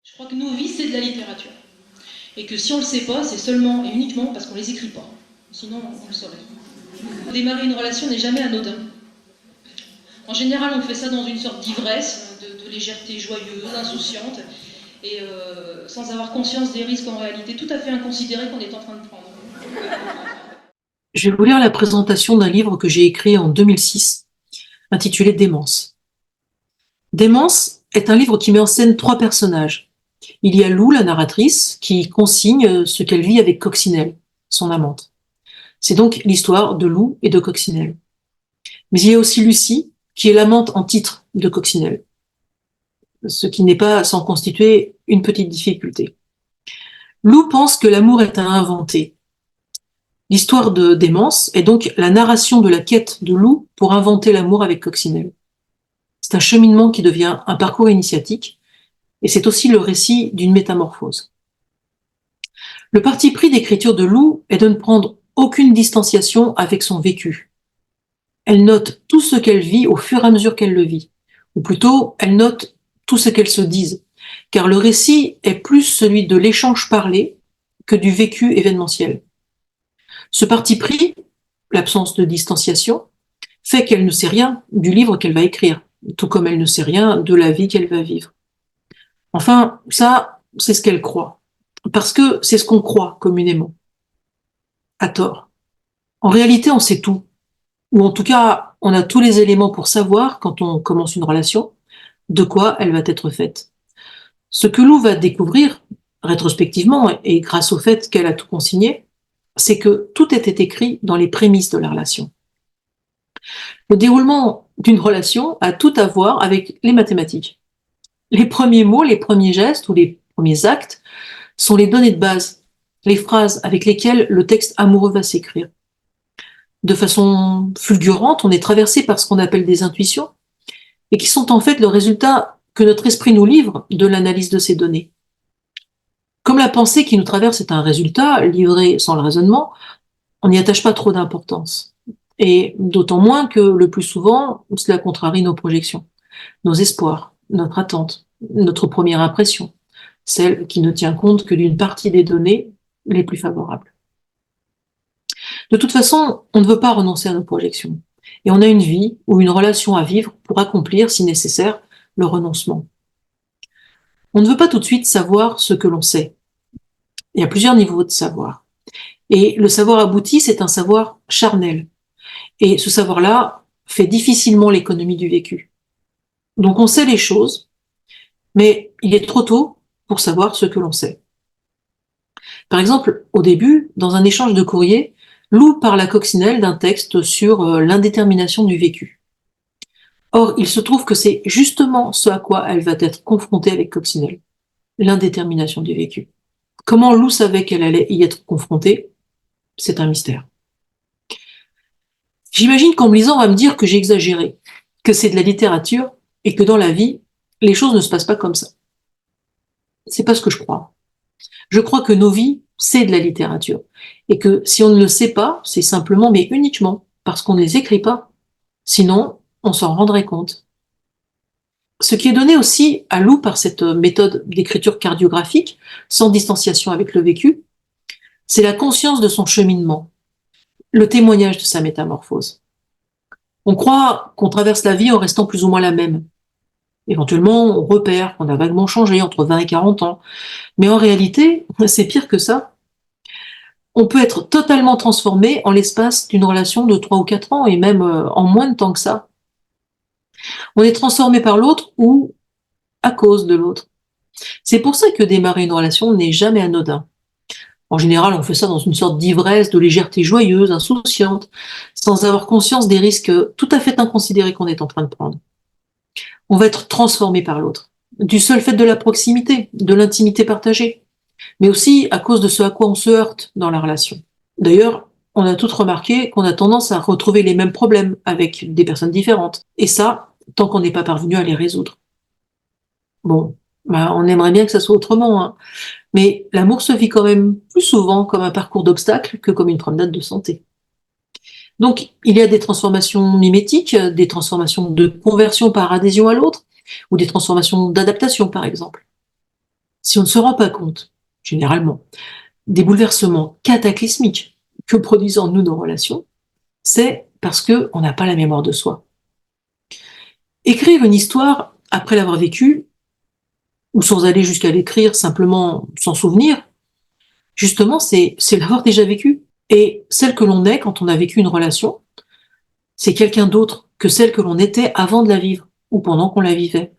Je crois que nos vies, c'est de la littérature. Et que si on ne le sait pas, c'est seulement et uniquement parce qu'on ne les écrit pas. Sinon, on le saurait. Démarrer une relation n'est jamais anodin. En général, on fait ça dans une sorte d'ivresse, de légèreté joyeuse, insouciante, et sans avoir conscience des risques en réalité tout à fait inconsidérés qu'on est en train de prendre. Je vais vous lire la présentation d'un livre que j'ai écrit en 2006, intitulé Démence. Démence est un livre qui met en scène 3 personnages. Il y a Lou, la narratrice, qui consigne ce qu'elle vit avec Coccinelle, son amante. C'est donc l'histoire de Lou et de Coccinelle. Mais il y a aussi Lucie, qui est l'amante en titre de Coccinelle, ce qui n'est pas sans constituer une petite difficulté. Lou pense que l'amour est à inventer. L'histoire de Démence est donc la narration de la quête de Lou pour inventer l'amour avec Coccinelle. C'est un cheminement qui devient un parcours initiatique, et c'est aussi le récit d'une métamorphose. Le parti pris d'écriture de Lou est de ne prendre aucune distanciation avec son vécu. Elle note tout ce qu'elle vit au fur et à mesure qu'elle le vit, ou plutôt, elle note tout ce qu'elle se dise, car le récit est plus celui de l'échange parlé que du vécu événementiel. Ce parti pris, l'absence de distanciation, fait qu'elle ne sait rien du livre qu'elle va écrire, tout comme elle ne sait rien de la vie qu'elle va vivre. Enfin, ça, c'est ce qu'elle croit, parce que c'est ce qu'on croit communément, à tort. En réalité, on sait tout, ou en tout cas, on a tous les éléments pour savoir, quand on commence une relation, de quoi elle va être faite. Ce que Lou va découvrir, rétrospectivement, et grâce au fait qu'elle a tout consigné, c'est que tout était écrit dans les prémices de la relation. Le déroulement d'une relation a tout à voir avec les mathématiques. Les premiers mots, les premiers gestes ou les premiers actes sont les données de base, les phrases avec lesquelles le texte amoureux va s'écrire. De façon fulgurante, on est traversé par ce qu'on appelle des intuitions, et qui sont en fait le résultat que notre esprit nous livre de l'analyse de ces données. Comme la pensée qui nous traverse est un résultat livré sans le raisonnement, on n'y attache pas trop d'importance. Et d'autant moins que le plus souvent, cela contrarie nos projections, nos espoirs, notre attente, notre première impression, celle qui ne tient compte que d'une partie des données les plus favorables. De toute façon, on ne veut pas renoncer à nos projections. Et on a une vie ou une relation à vivre pour accomplir, si nécessaire, le renoncement. On ne veut pas tout de suite savoir ce que l'on sait. Il y a plusieurs niveaux de savoir. Et le savoir abouti, c'est un savoir charnel. Et ce savoir-là fait difficilement l'économie du vécu. Donc on sait les choses, mais il est trop tôt pour savoir ce que l'on sait. Par exemple, au début, dans un échange de courrier, Lou parle à Coccinelle d'un texte sur l'indétermination du vécu. Or, il se trouve que c'est justement ce à quoi elle va être confrontée avec Coccinelle, l'indétermination du vécu. Comment Lou savait qu'elle allait y être confrontée, c'est un mystère. J'imagine qu'en me lisant, on va me dire que j'ai exagéré, que c'est de la littérature et que dans la vie, les choses ne se passent pas comme ça. C'est pas ce que je crois. Je crois que nos vies, c'est de la littérature. Et que si on ne le sait pas, c'est simplement, mais uniquement, parce qu'on ne les écrit pas. Sinon, on s'en rendrait compte. Ce qui est donné aussi à Lou par cette méthode d'écriture cardiographique, sans distanciation avec le vécu, c'est la conscience de son cheminement, le témoignage de sa métamorphose. On croit qu'on traverse la vie en restant plus ou moins la même. Éventuellement, on repère qu'on a vaguement changé entre 20 et 40 ans. Mais en réalité, c'est pire que ça. On peut être totalement transformé en l'espace d'une relation de 3 ou 4 ans, et même en moins de temps que ça. On est transformé par l'autre ou à cause de l'autre. C'est pour ça que démarrer une relation n'est jamais anodin. En général, on fait ça dans une sorte d'ivresse, de légèreté joyeuse, insouciante, sans avoir conscience des risques tout à fait inconsidérés qu'on est en train de prendre. On va être transformé par l'autre, du seul fait de la proximité, de l'intimité partagée, mais aussi à cause de ce à quoi on se heurte dans la relation. D'ailleurs, on a toutes remarqué qu'on a tendance à retrouver les mêmes problèmes avec des personnes différentes, et ça, tant qu'on n'est pas parvenu à les résoudre. Bon, bah, on aimerait bien que ça soit autrement, hein. Mais l'amour se vit quand même plus souvent comme un parcours d'obstacles que comme une promenade de santé. Donc, il y a des transformations mimétiques, des transformations de conversion par adhésion à l'autre, ou des transformations d'adaptation, par exemple. Si on ne se rend pas compte, généralement, des bouleversements cataclysmiques que produisent en nous nos relations, c'est parce qu'on n'a pas la mémoire de soi. Écrire une histoire après l'avoir vécue, ou sans aller jusqu'à l'écrire, simplement sans souvenir, justement, c'est l'avoir déjà vécu. Et celle que l'on est quand on a vécu une relation, c'est quelqu'un d'autre que celle que l'on était avant de la vivre, ou pendant qu'on la vivait.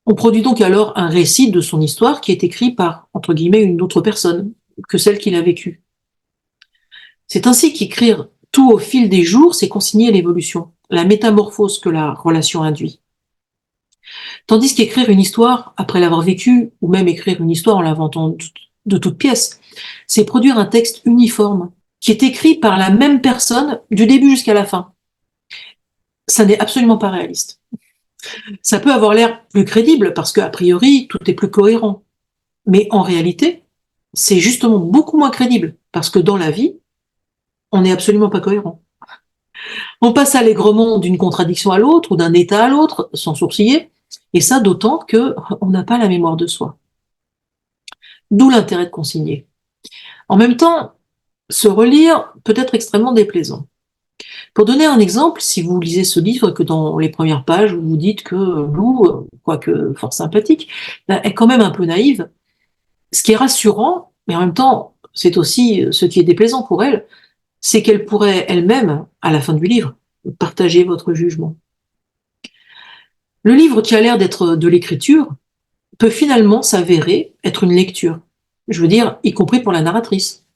On produit donc alors un récit de son histoire qui est écrit par, entre guillemets, une autre personne que celle qu'il a vécue. C'est ainsi qu'écrire tout au fil des jours, c'est consigner l'évolution, la métamorphose que la relation induit. Tandis qu'écrire une histoire après l'avoir vécue, ou même écrire une histoire en l'inventant de toutes pièces, c'est produire un texte uniforme, qui est écrit par la même personne du début jusqu'à la fin. Ça n'est absolument pas réaliste. Ça peut avoir l'air plus crédible parce qu'a priori, tout est plus cohérent. Mais en réalité, c'est justement beaucoup moins crédible parce que dans la vie, on n'est absolument pas cohérent. On passe allègrement d'une contradiction à l'autre ou d'un état à l'autre sans sourciller, et ça d'autant qu'on n'a pas la mémoire de soi. D'où l'intérêt de consigner. En même temps, se relire peut être extrêmement déplaisant. Pour donner un exemple, si vous lisez ce livre, que dans les premières pages, vous vous dites que Lou, quoique fort sympathique, est quand même un peu naïve, ce qui est rassurant, mais en même temps, c'est aussi ce qui est déplaisant pour elle, c'est qu'elle pourrait elle-même, à la fin du livre, partager votre jugement. Le livre qui a l'air d'être de l'écriture peut finalement s'avérer être une lecture. Je veux dire, y compris pour la narratrice.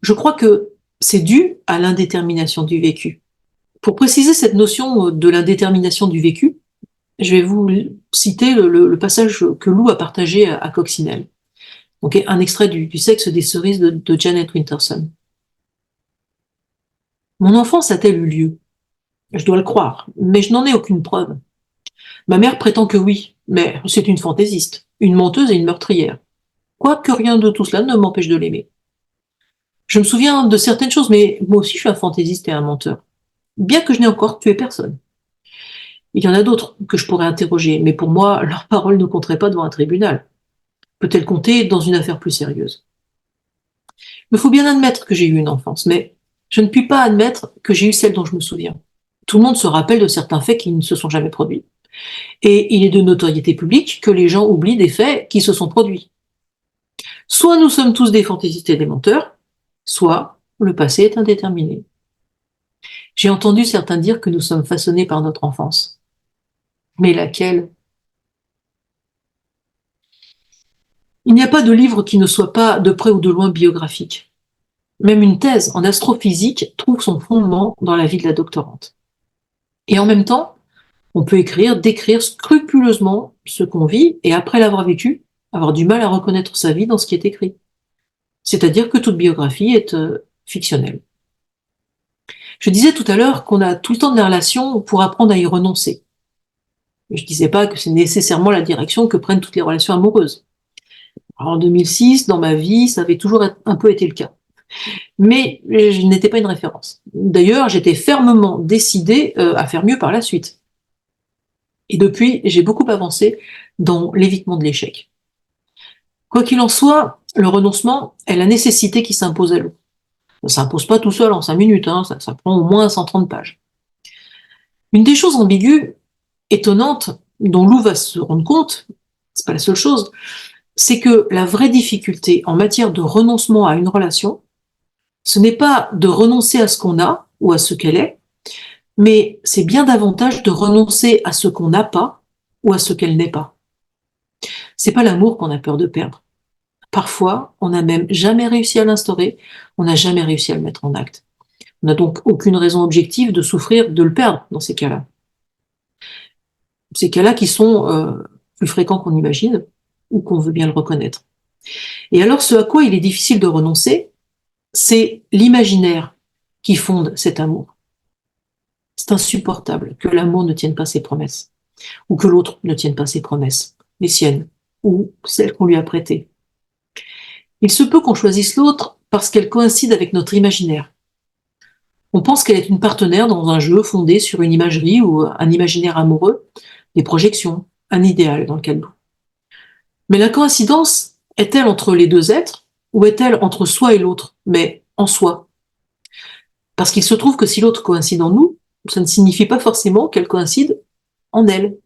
Je crois que c'est dû à l'indétermination du vécu. Pour préciser cette notion de l'indétermination du vécu, je vais vous citer le passage que Lou a partagé à Coccinelle. Donc, un extrait du Sexe des cerises de Janet Winterson. Mon enfance a-t-elle eu lieu? Je dois le croire, mais je n'en ai aucune preuve. Ma mère prétend que oui, mais c'est une fantaisiste, une menteuse et une meurtrière. Quoique rien de tout cela ne m'empêche de l'aimer. Je me souviens de certaines choses, mais moi aussi je suis un fantaisiste et un menteur. Bien que je n'ai encore tué personne. Il y en a d'autres que je pourrais interroger, mais pour moi, leur parole ne compterait pas devant un tribunal. Peut-elle compter dans une affaire plus sérieuse? Il me faut bien admettre que j'ai eu une enfance, mais je ne puis pas admettre que j'ai eu celle dont je me souviens. Tout le monde se rappelle de certains faits qui ne se sont jamais produits. Et il est de notoriété publique que les gens oublient des faits qui se sont produits. Soit nous sommes tous des fantaisistes et des menteurs, soit le passé est indéterminé. J'ai entendu certains dire que nous sommes façonnés par notre enfance. Mais laquelle? Il n'y a pas de livre qui ne soit pas de près ou de loin biographique. Même une thèse en astrophysique trouve son fondement dans la vie de la doctorante. Et en même temps, on peut décrire scrupuleusement ce qu'on vit et après l'avoir vécu, avoir du mal à reconnaître sa vie dans ce qui est écrit. C'est-à-dire que toute biographie est fictionnelle. Je disais tout à l'heure qu'on a tout le temps des relations pour apprendre à y renoncer. Je ne disais pas que c'est nécessairement la direction que prennent toutes les relations amoureuses. Alors, en 2006, dans ma vie, ça avait toujours un peu été le cas. Mais je n'étais pas une référence. D'ailleurs, j'étais fermement décidée à faire mieux par la suite. Et depuis, j'ai beaucoup avancé dans l'évitement de l'échec. Quoi qu'il en soit, le renoncement est la nécessité qui s'impose à nous. Ça ne s'impose pas tout seul en 5 minutes, hein, ça prend au moins 130 pages. Une des choses ambiguës, étonnantes, dont Lou va se rendre compte, c'est pas la seule chose, c'est que la vraie difficulté en matière de renoncement à une relation, ce n'est pas de renoncer à ce qu'on a ou à ce qu'elle est, mais c'est bien davantage de renoncer à ce qu'on n'a pas ou à ce qu'elle n'est pas. C'est pas l'amour qu'on a peur de perdre. Parfois, on n'a même jamais réussi à l'instaurer, on n'a jamais réussi à le mettre en acte. On n'a donc aucune raison objective de souffrir de le perdre dans ces cas-là. Ces cas-là qui sont plus fréquents qu'on imagine ou qu'on veut bien le reconnaître. Et alors, ce à quoi il est difficile de renoncer, c'est l'imaginaire qui fonde cet amour. C'est insupportable que l'amour ne tienne pas ses promesses, ou que l'autre ne tienne pas ses promesses, les siennes, ou celles qu'on lui a prêtées. Il se peut qu'on choisisse l'autre parce qu'elle coïncide avec notre imaginaire. On pense qu'elle est une partenaire dans un jeu fondé sur une imagerie ou un imaginaire amoureux, des projections, un idéal dans le cadre. Mais la coïncidence est-elle entre les deux êtres ou est-elle entre soi et l'autre, mais en soi? Parce qu'il se trouve que si l'autre coïncide en nous, ça ne signifie pas forcément qu'elle coïncide en elle.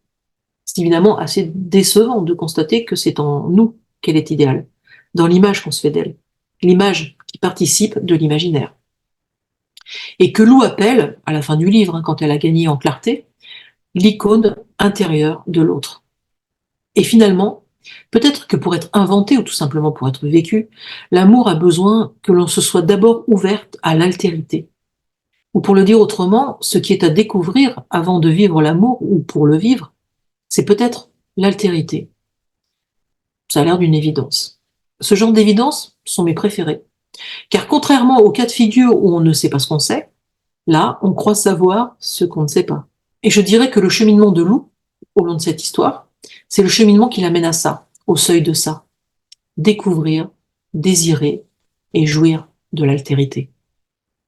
C'est évidemment assez décevant de constater que c'est en nous qu'elle est idéale, dans l'image qu'on se fait d'elle, l'image qui participe de l'imaginaire. Et que Lou appelle, à la fin du livre, quand elle a gagné en clarté, l'icône intérieure de l'autre. Et finalement, peut-être que pour être inventé ou tout simplement pour être vécu, l'amour a besoin que l'on se soit d'abord ouverte à l'altérité. Ou pour le dire autrement, ce qui est à découvrir avant de vivre l'amour ou pour le vivre, c'est peut-être l'altérité. Ça a l'air d'une évidence. Ce genre d'évidences sont mes préférées. Car contrairement au cas de figure où on ne sait pas ce qu'on sait, là, on croit savoir ce qu'on ne sait pas. Et je dirais que le cheminement de Lou, au long de cette histoire, c'est le cheminement qui l'amène à ça, au seuil de ça. Découvrir, désirer et jouir de l'altérité.